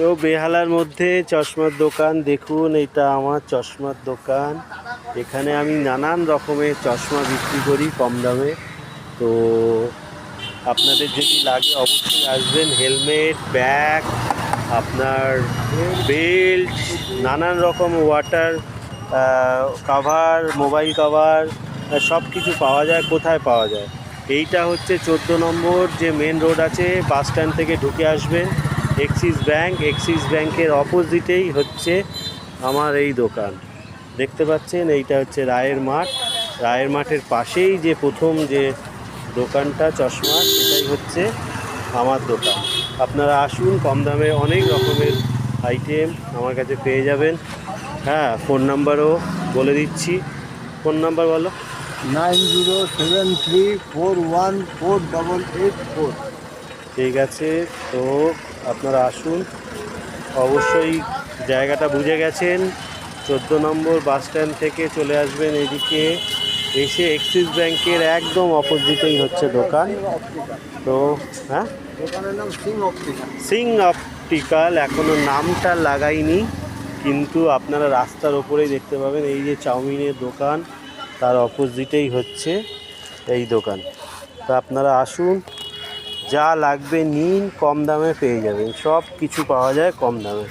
তো বেহালার মধ্যে চশমার দোকান দেখুন, এটা আমার চশমার দোকান। এখানে আমি নানান রকমের চশমা বিক্রি করি কম দামে। তো আপনাদের যদি লাগে অবশ্যই আসবেন। হেলমেট, ব্যাগ, আপনার বেল্ট, নানান রকম ওয়াটার কাভার, মোবাইল কাভার, সব কিছু পাওয়া যায়। কোথায় পাওয়া যায়? এইটা হচ্ছে 14 নম্বর যে মেন রোড আছে, বাস স্ট্যান্ড থেকে ঢুকে আসবেন, এক্সিস ব্যাংকের অপোজিটেই হচ্ছে আমার এই দোকান। দেখতে পাচ্ছেন, এইটা হচ্ছে রায়ের মাঠের পাশেই যে প্রথম যে দোকানটা চশমা, সেটাই হচ্ছে আমার দোকান। আপনারা আসুন, কম দামে অনেক রকমের আইটেম আমার কাছে পেয়ে যাবেন। হ্যাঁ, ফোন নাম্বারও বলে দিচ্ছি। ফোন নাম্বার বলো। 9073414884। ঠিক আছে, তো আপনারা আসুন, অবশ্যই জায়গাটা বুঝে গেছেন। 14 নম্বর বাস স্ট্যান্ড থেকে চলে আসবেন এদিকে, এসে এক্সিস ব্যাংকের একদম অপোজিটেই হচ্ছে দোকান। তো হ্যাঁ, দোকানের নাম সিং অপটিক্যাল, এখনও নামটা লাগাইনি, কিন্তু আপনারা রাস্তার ওপরেই দেখতে পাবেন। এই যে চাউমিনের দোকান, তার অপোজিটেই হচ্ছে এই দোকান। তা আপনারা আসুন, যা লাগবে নিন, কম দামে পেয়ে যাবেন। সব কিছু পাওয়া যায় কম দামে।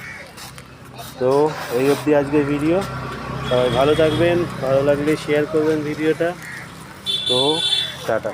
তো এই অবধি আজকের ভিডিও। সবাই ভালো থাকবেন, ভালো লাগলে শেয়ার করবেন ভিডিওটা। তো টাটা।